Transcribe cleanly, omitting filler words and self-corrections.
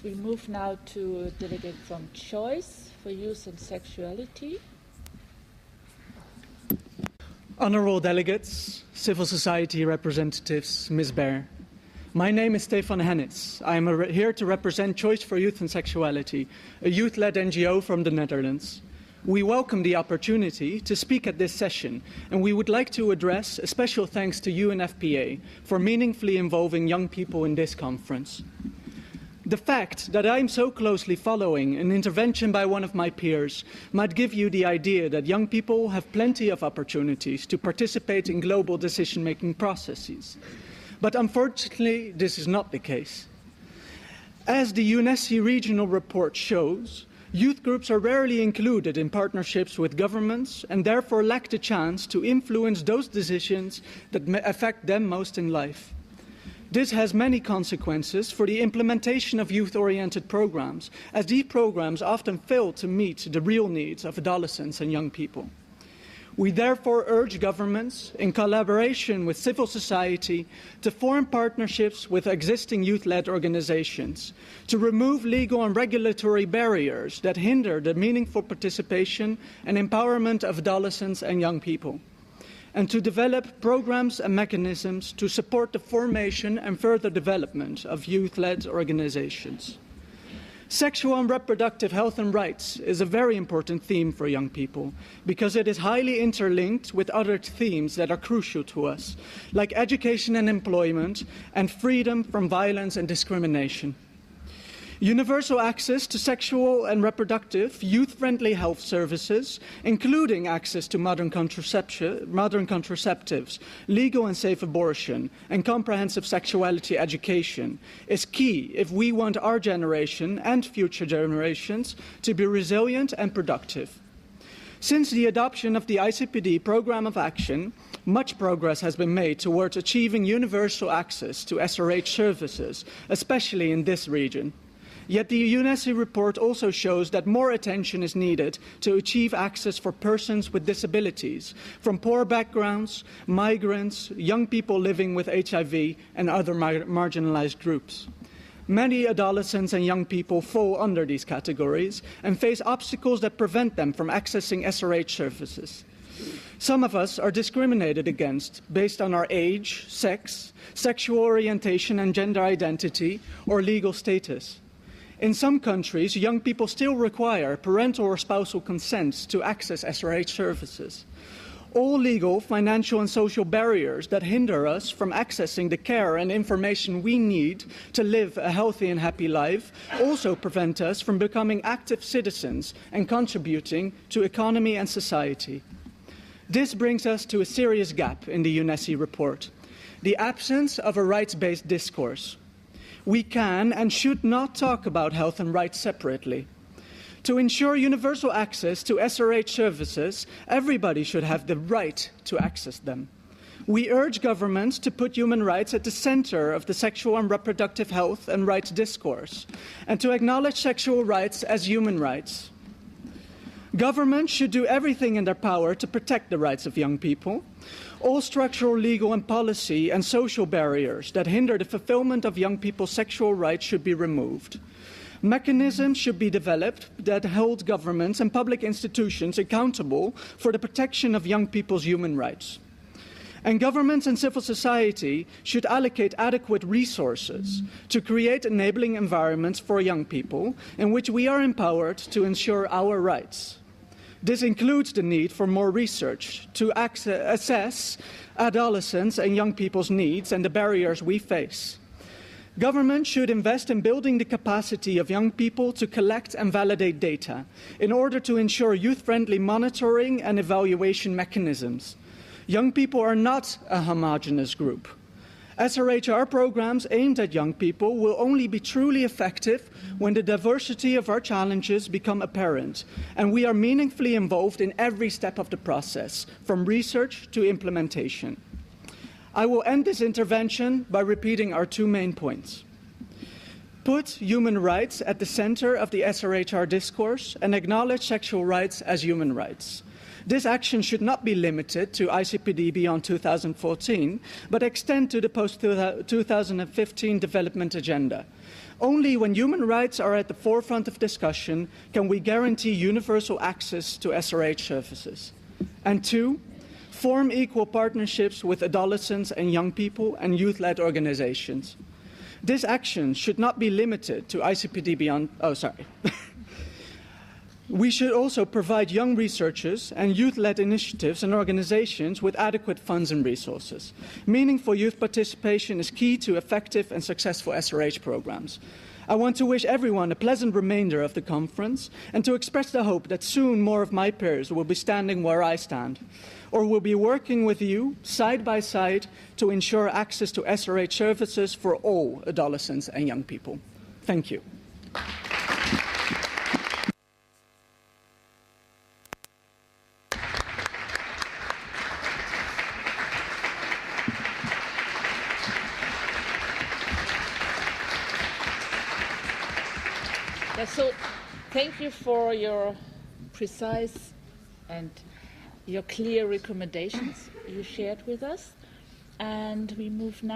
We move now to a delegate from Choice for Youth and Sexuality. Honourable delegates, civil society representatives, Ms. Baer. My name is Stefan Hennis. I am here to represent Choice for Youth and Sexuality, a youth-led NGO from the Netherlands. We welcome the opportunity to speak at this session, and we would like to address a special thanks to UNFPA for meaningfully involving young people in this conference. The fact that I am so closely following an intervention by one of my peers might give you the idea that young people have plenty of opportunities to participate in global decision-making processes. But unfortunately, this is not the case. As the UNECE Regional Report shows, youth groups are rarely included in partnerships with governments and therefore lack the chance to influence those decisions that affect them most in life. This has many consequences for the implementation of youth-oriented programs, as these programs often fail to meet the real needs of adolescents and young people. We therefore urge governments, in collaboration with civil society, to form partnerships with existing youth-led organizations, to remove legal and regulatory barriers that hinder the meaningful participation and empowerment of adolescents and young people, and to develop programs and mechanisms to support the formation and further development of youth-led organizations. Sexual and reproductive health and rights is a very important theme for young people because it is highly interlinked with other themes that are crucial to us, like education and employment and freedom from violence and discrimination. Universal access to sexual and reproductive, youth-friendly health services, including access to modern contraceptives, legal and safe abortion, and comprehensive sexuality education, is key if we want our generation and future generations to be resilient and productive. Since the adoption of the ICPD Programme of Action, much progress has been made towards achieving universal access to SRH services, especially in this region. Yet the UNECE report also shows that more attention is needed to achieve access for persons with disabilities, from poor backgrounds, migrants, young people living with HIV and other marginalized groups. Many adolescents and young people fall under these categories and face obstacles that prevent them from accessing SRH services. Some of us are discriminated against based on our age, sex, sexual orientation and gender identity, or legal status. In some countries, young people still require parental or spousal consent to access SRH services. All legal, financial and social barriers that hinder us from accessing the care and information we need to live a healthy and happy life also prevent us from becoming active citizens and contributing to economy and society. This brings us to a serious gap in the UNECE report: the absence of a rights-based discourse. We can and should not talk about health and rights separately. To ensure universal access to SRH services, everybody should have the right to access them. We urge governments to put human rights at the center of the sexual and reproductive health and rights discourse, and to acknowledge sexual rights as human rights. Governments should do everything in their power to protect the rights of young people. All structural, legal and policy and social barriers that hinder the fulfillment of young people's sexual rights should be removed. Mechanisms should be developed that hold governments and public institutions accountable for the protection of young people's human rights. And governments and civil society should allocate adequate resources to create enabling environments for young people in which we are empowered to ensure our rights. This includes the need for more research to assess adolescents and young people's needs and the barriers we face. Government should invest in building the capacity of young people to collect and validate data in order to ensure youth-friendly monitoring and evaluation mechanisms. Young people are not a homogeneous group. SRHR programs aimed at young people will only be truly effective when the diversity of our challenges become apparent and we are meaningfully involved in every step of the process, from research to implementation. I will end this intervention by repeating our two main points. Put human rights at the center of the SRHR discourse and acknowledge sexual rights as human rights. This action should not be limited to ICPD beyond 2014, but extend to the post-2015 development agenda. Only when human rights are at the forefront of discussion can we guarantee universal access to SRH services. And 2, form equal partnerships with adolescents and young people and youth-led organizations. This action should not be limited to ICPD beyond... We should also provide young researchers and youth-led initiatives and organizations with adequate funds and resources. Meaningful youth participation is key to effective and successful SRH programs. I want to wish everyone a pleasant remainder of the conference and to express the hope that soon more of my peers will be standing where I stand, or will be working with you side by side to ensure access to SRH services for all adolescents and young people. Thank you. So thank you for your precise and your clear recommendations you shared with us. And we move now